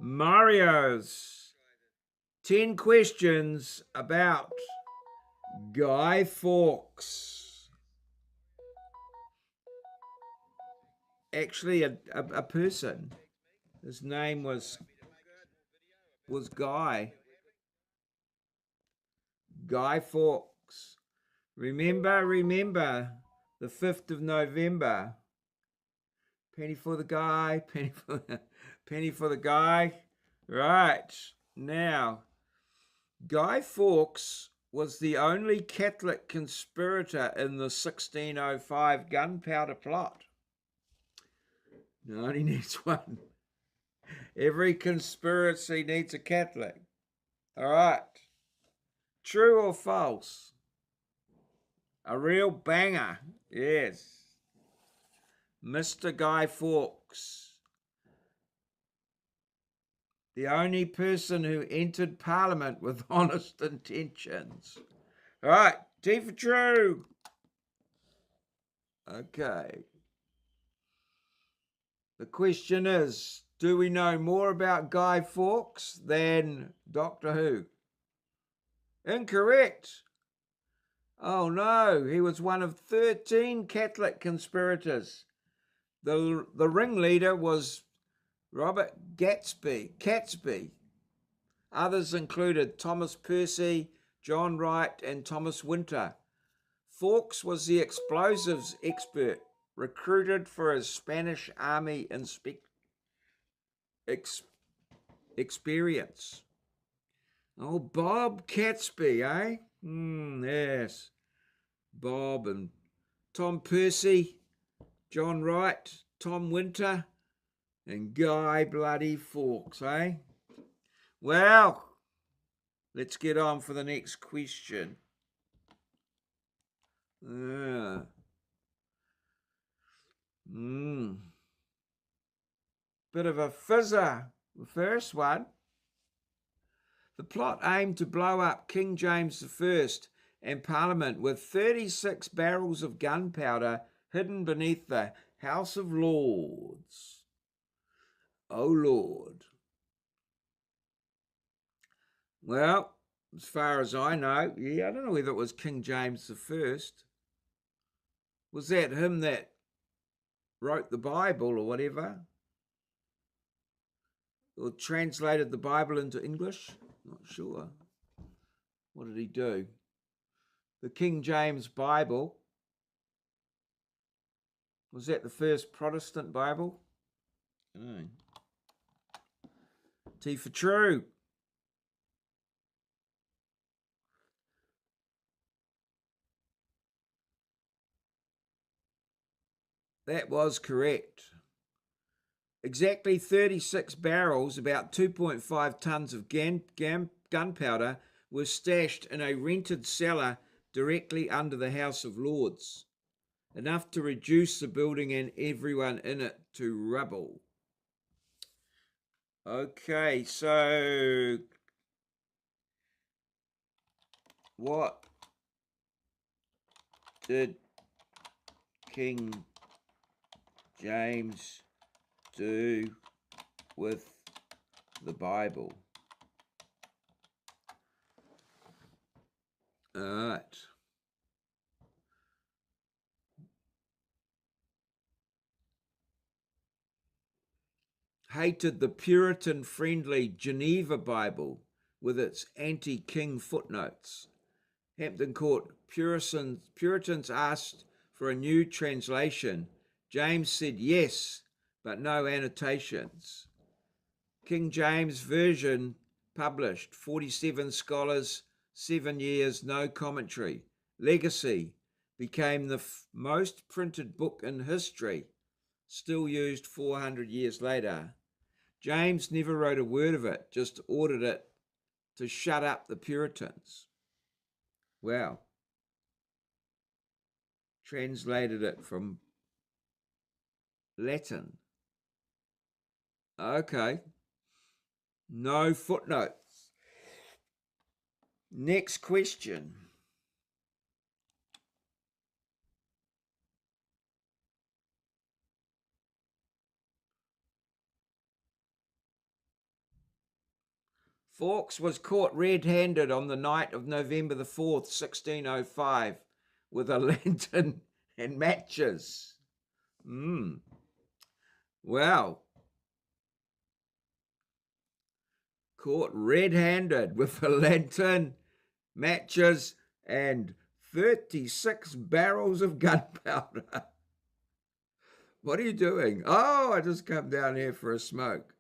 Mario's 10 questions about Guy Fawkes. Actually, a person. His name was Guy Fawkes. Remember, the 5th of November. Penny for the guy, penny for the guy. Right, now, Guy Fawkes was the only Catholic conspirator in the 1605 gunpowder plot. No, only needs one. Every conspiracy needs a Catholic. All right. True or false? A real banger. Yes. Mr. Guy Fawkes, the only person who entered Parliament with honest intentions. All right. T for true. Okay. The question is, do we know more about Guy Fawkes than Doctor Who? Incorrect. Oh no, he was one of 13 Catholic conspirators. The ringleader was Robert Catesby. Others included Thomas Percy, John Wright, and Thomas Winter. Fawkes was the explosives expert recruited for his Spanish army experience. Oh, Bob Catesby, eh? Yes. Bob and Tom Percy, John Wright, Tom Winter, and Guy bloody Fawkes, eh? Well, let's get on for the next question. Bit of a fizzer. The first one. The plot aimed to blow up King James I and Parliament with 36 barrels of gunpowder hidden beneath the House of Lords. Oh, Lord. Well, as far as I know, I don't know whether it was King James I. Was that him that wrote the Bible or whatever? Or translated the Bible into English? Not sure. What did he do? The King James Bible. Was that the first Protestant Bible? T for true. That was correct. Exactly 36 barrels, about 2.5 tons of gunpowder, were stashed in a rented cellar directly under the House of Lords, enough to reduce the building and everyone in it to rubble. Okay, so what did King James do with the Bible? All right. Hated the Puritan-friendly Geneva Bible with its anti-king footnotes. Hampton Court Puritans asked for a new translation. James said yes, but no annotations. King James Version published, 47 scholars, 7 years, no commentary. Legacy became the most printed book in history, still used 400 years later. James never wrote a word of it, just ordered it to shut up the Puritans. Wow. Translated it from Latin. Okay. No footnotes. Next question. Fawkes was caught red-handed on the night of November the 4th, 1605, with a lantern and matches. Wow. Caught red-handed with a lantern, matches, and 36 barrels of gunpowder. What are you doing? Oh, I just come down here for a smoke.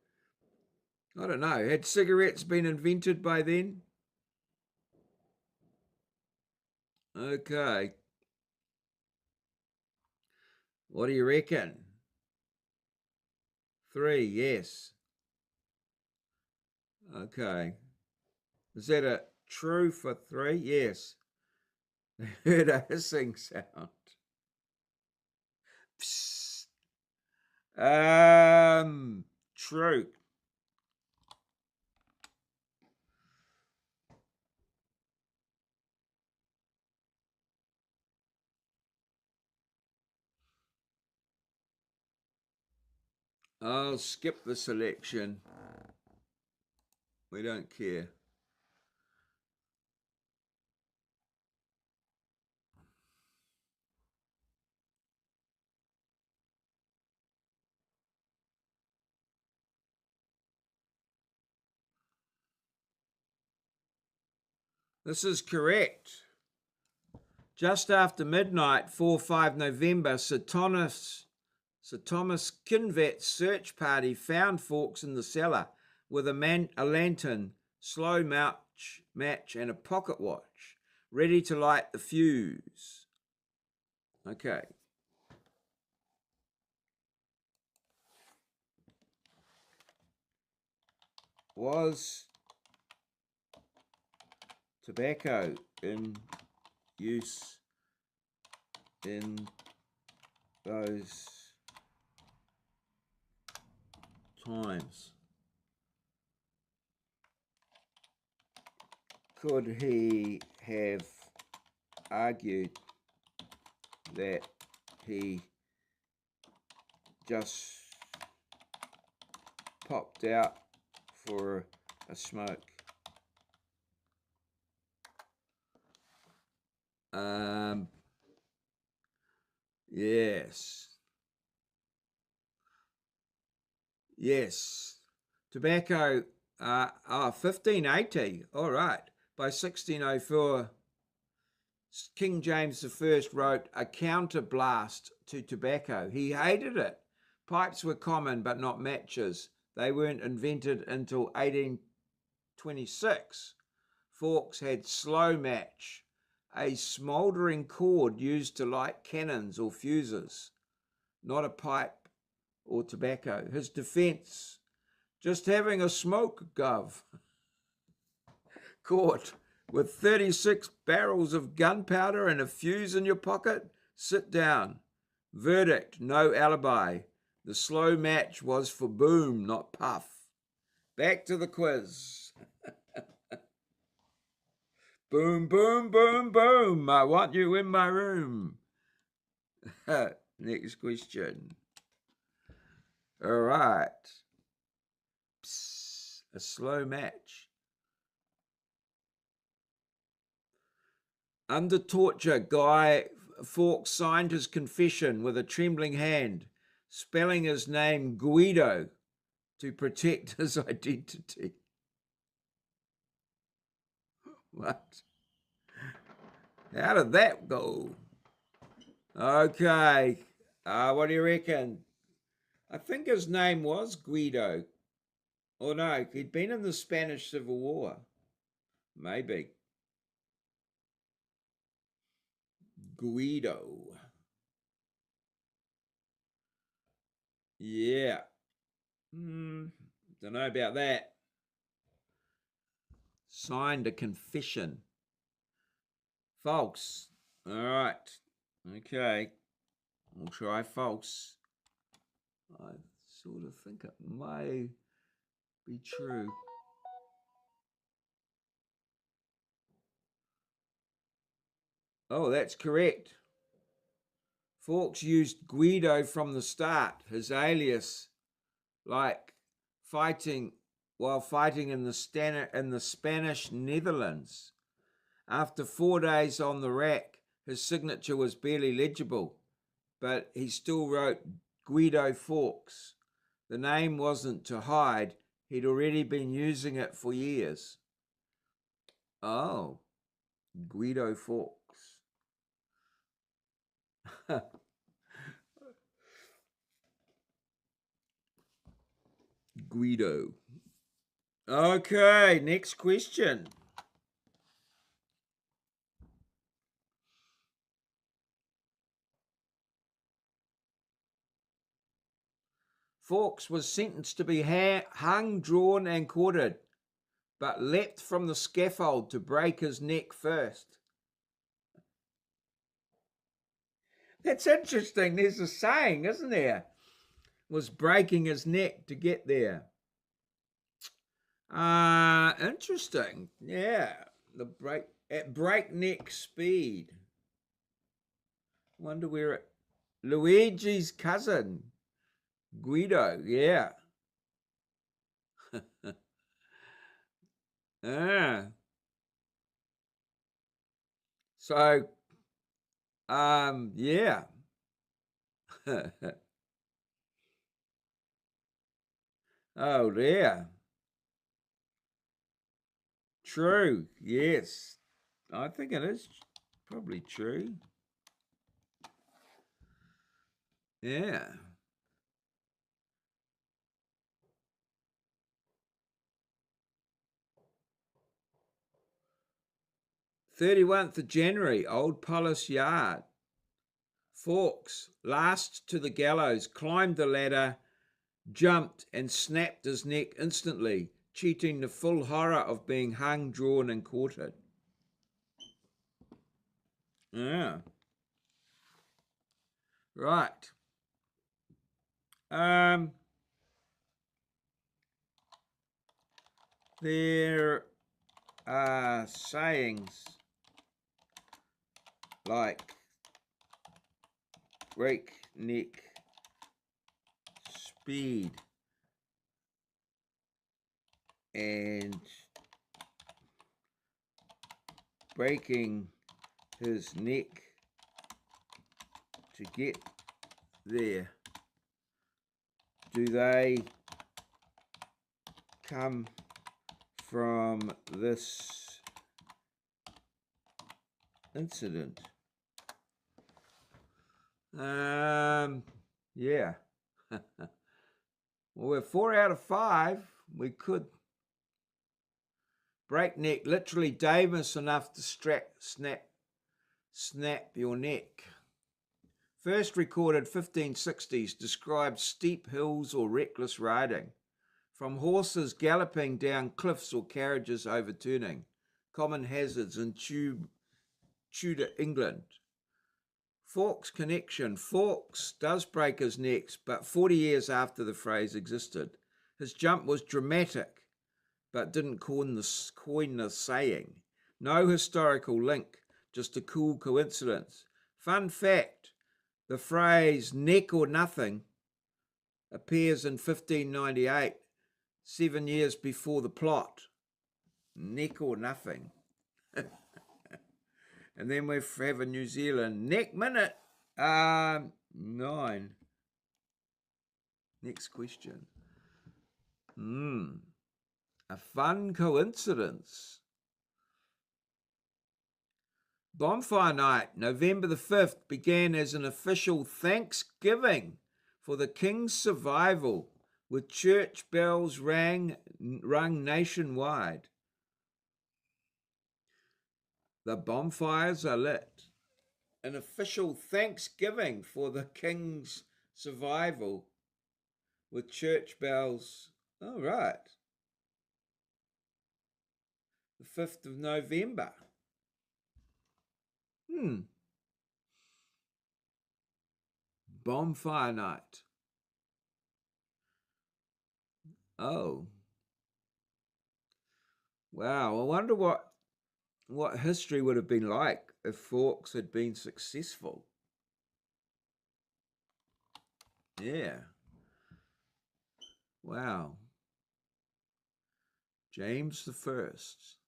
I don't know. Had cigarettes been invented by then? Okay. What do you reckon? 3, yes. Okay. Is that a true for 3? Yes. I heard a hissing sound. Psst. True. I'll skip the selection. We don't care. This is correct. Just after midnight, 4-5 November, Sir Thomas Kinvet's search party found Fawkes in the cellar with a lantern, slow match, and a pocket watch, ready to light the fuse. Okay. Was tobacco in use in those times? Could he have argued that he just popped out for a smoke? Yes. Yes. Tobacco, 1580. All right. By 1604, King James I wrote a counterblast to tobacco. He hated it. Pipes were common, but not matches. They weren't invented until 1826. Fawkes had slow match, a smouldering cord used to light cannons or fuses, not a pipe or tobacco. His defense: just having a smoke, Gov. Caught with 36 barrels of gunpowder and a fuse in your pocket? Sit down. Verdict: no alibi. The slow match was for boom, not puff. Back to the quiz. Boom, boom, boom, boom. I want you in my room. Next question. All right. Psst, a slow match. Under torture, Guy Fawkes signed his confession with a trembling hand, spelling his name Guido to protect his identity. What? How did that go? Okay. What do you reckon? I think his name was Guido. Or no, he'd been in the Spanish Civil War. Maybe. Guido. Yeah. Don't know about that. Signed a confession. False. All right. Okay. We'll try false. I sort of think it may be true. Oh, that's correct. Fawkes used Guido from the start, his alias, like fighting while fighting in the Spanish Netherlands. After 4 days on the rack, his signature was barely legible, but he still wrote Guido Fawkes. The name wasn't to hide, he'd already been using it for years. Oh, Guido Fawkes. Guido. Okay, next question. Fawkes was sentenced to be hung, drawn, and quartered, but leapt from the scaffold to break his neck first. That's interesting. There's a saying, isn't there? Was breaking his neck to get there. Interesting. Yeah, at breakneck speed. Wonder where it. Luigi's cousin, Guido. Yeah. So, yeah. Oh, dear. True. Yes. I think it is probably true. Yeah. 31st of January, Old Police Yard. Fawkes, last to the gallows, climbed the ladder, jumped, and snapped his neck instantly, cheating the full horror of being hung, drawn, and quartered. Yeah. Right. There are sayings like breakneck speed and breaking his neck to get there. Do they come from this incident? Yeah. Well, we're 4 out of 5. We could. Breakneck, literally dangerous enough to snap your neck. First recorded 1560s, described steep hills or reckless riding, from horses galloping down cliffs or carriages overturning, common hazards in Tudor England. Fawkes connection. Fawkes does break his neck, but 40 years after the phrase existed. His jump was dramatic, but didn't coin the saying. No historical link, just a cool coincidence. Fun fact, the phrase neck or nothing appears in 1598, 7 years before the plot. Neck or nothing. And then we have a New Zealand neck minute. 9. Next question. A fun coincidence. Bonfire night, November the 5th, began as an official thanksgiving for the King's survival, with church bells rung nationwide. The bonfires are lit. An official thanksgiving for the King's survival, with church bells. Oh, right. The 5th of November. Bonfire night. Oh. Wow. I wonder what history would have been like if Fawkes had been successful. Yeah. Wow. James the First.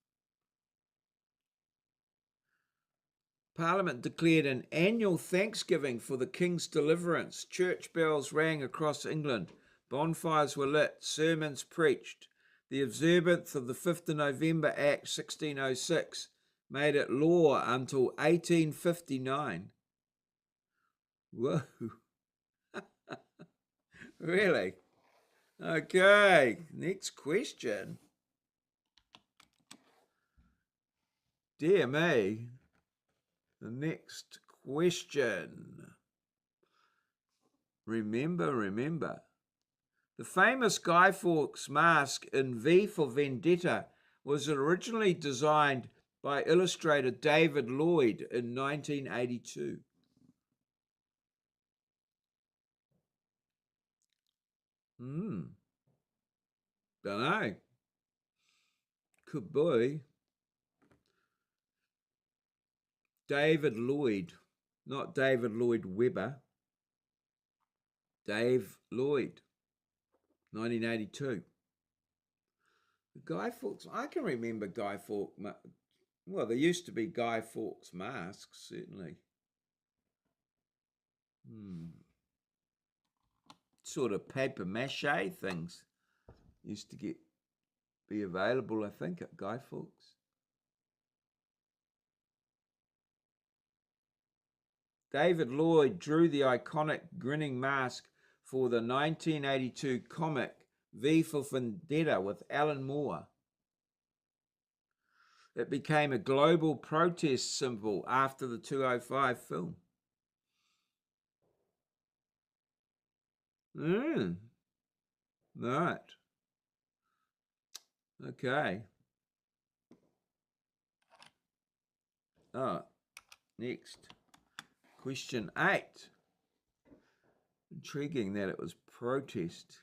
Parliament declared an annual thanksgiving for the King's deliverance. Church bells rang across England. Bonfires were lit. Sermons preached. The observance of the 5th of November Act 1606 made it law until 1859. Whoa. Really? Okay, next question. Dear me. The next question. Remember. The famous Guy Fawkes mask in V for Vendetta was originally designed by illustrator David Lloyd in 1982. Don't know. Could be. David Lloyd, not David Lloyd Webber. Dave Lloyd, 1982. Guy Fawkes, I can remember Guy Fawkes. Well, there used to be Guy Fawkes masks, certainly. Sort of paper mache things used to be available, I think, at Guy Fawkes. David Lloyd drew the iconic grinning mask for the 1982 comic V for Vendetta with Alan Moore. It became a global protest symbol after the 205 film. Right. Okay. Next. Question 8. Intriguing that it was protest.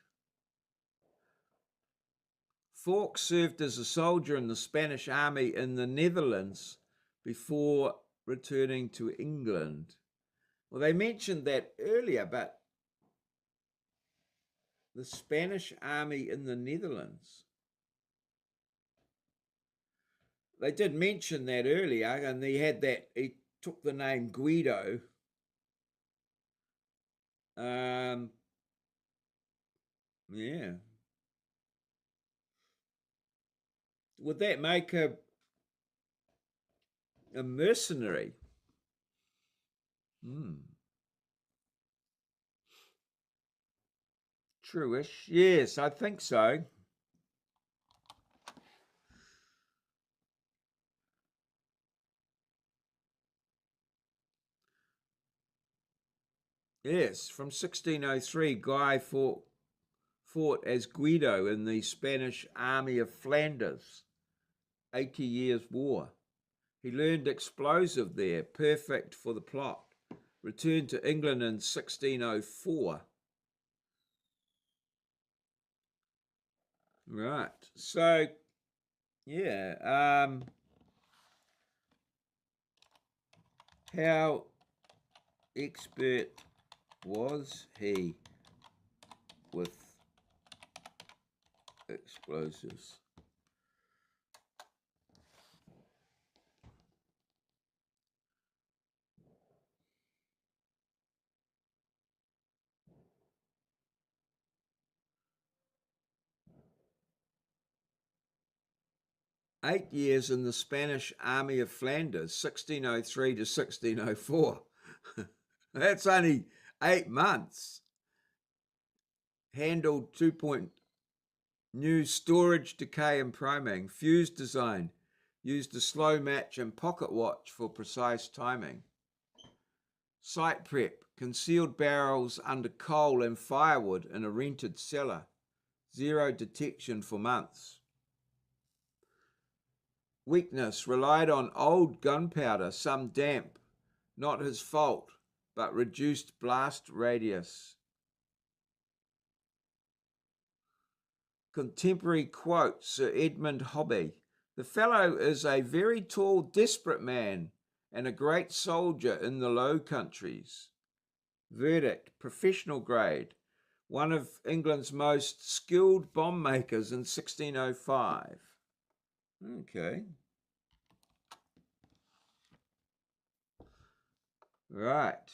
Fawkes served as a soldier in the Spanish army in the Netherlands before returning to England. Well, they mentioned that earlier, but the Spanish army in the Netherlands. They did mention that earlier, and he took the name Guido. Yeah. Would that make a mercenary? True-ish. Yes, I think so. Yes, from 1603, Guy fought as Guido in the Spanish army of Flanders, 80 Years' War. He learned explosive there, perfect for the plot. Returned to England in 1604. Right, so, yeah, how expert was he with explosives? Eight years in the Spanish army of Flanders, 1603 to 1604. That's only 8 months. Handled 2-point new storage, decay, and priming. Fuse design. Used a slow match and pocket watch for precise timing. Site prep. Concealed barrels under coal and firewood in a rented cellar. Zero detection for months. Weakness. Relied on old gunpowder, some damp. Not his fault, but reduced blast radius. Contemporary quote, Sir Edmund Hobby. The fellow is a very tall, desperate man and a great soldier in the Low Countries. Verdict, professional grade. One of England's most skilled bomb makers in 1605. Okay. Right.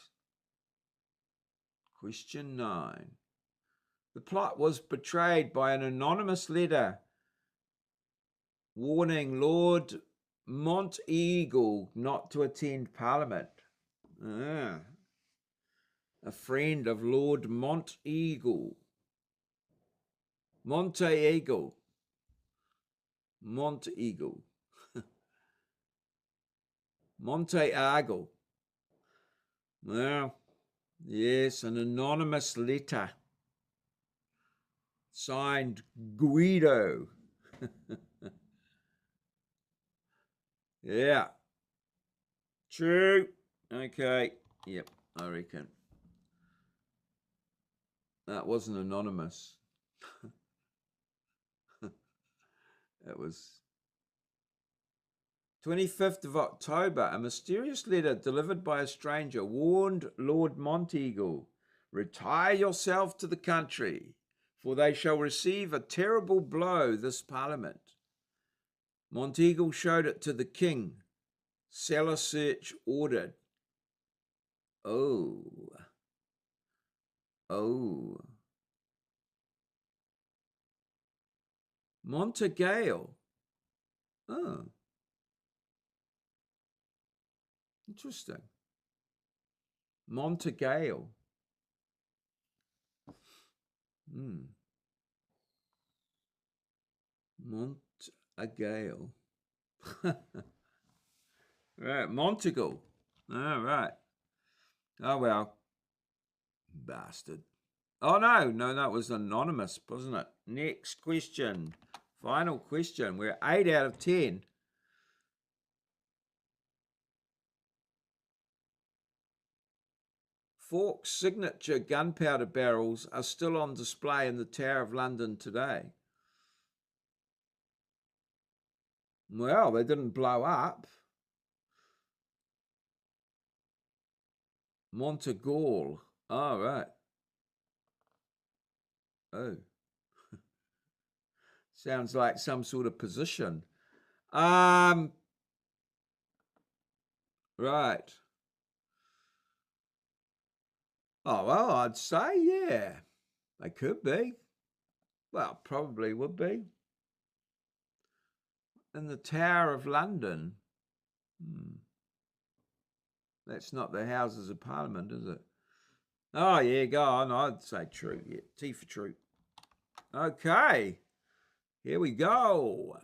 Question 9. The plot was betrayed by an anonymous letter warning Lord Monteagle not to attend Parliament. A friend of Lord Monteagle. Monteagle. Monteagle. Monteagle. Well, yes, an anonymous letter. Signed Guido. Yeah. True. Okay. Yep, I reckon. That wasn't anonymous. It was 25th of October. A mysterious letter delivered by a stranger warned Lord Monteagle, retire yourself to the country, for they shall receive a terrible blow this Parliament. Monteagle showed it to the king. Cellar search ordered. Oh. Montegale. Oh. Interesting. Montegale. Montegale. Right, Monteagle. All right. Oh, well. Bastard. Oh, no, that was anonymous, wasn't it? Next question. Final question. We're 8 out of 10. Fawkes' signature gunpowder barrels are still on display in the Tower of London today. Well, they didn't blow up. Monteagle. Oh, right. Oh. Sounds like some sort of position. Right. Oh, well, I'd say, yeah. They could be. Well, probably would be. In the Tower of London. That's not the Houses of Parliament, is it? Oh, yeah, go on. I'd say true. Yeah, T for true. Okay. Here we go.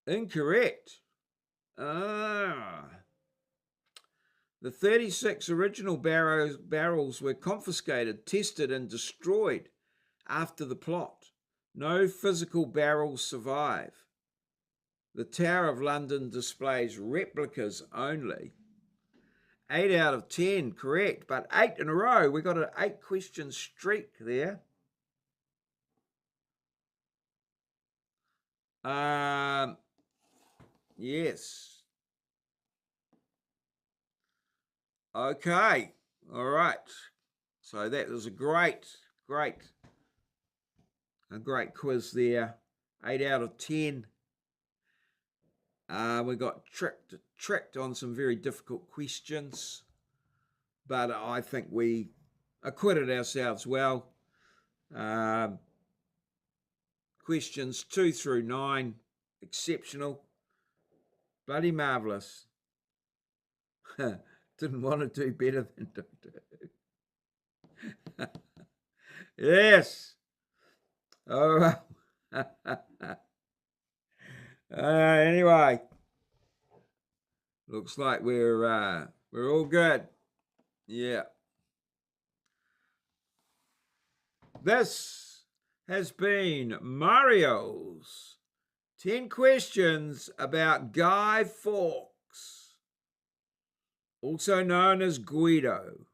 Incorrect. The 36 original barrels were confiscated, tested, and destroyed after the plot. No physical barrels survive. The Tower of London displays replicas only. 8 out of 10, correct, but 8 in a row. We got an 8-question streak there. Yes. Okay. All right. So that was a great quiz there. 8 out of 10. We got tricked on some very difficult questions, but I think we acquitted ourselves well. Questions 2 through 9, exceptional, bloody marvellous. Didn't want to do better than to do. Yes. Oh. Anyway, looks like we're all good. Yeah. This has been Mario's 10 questions about Guy Fawkes, also known as Guido.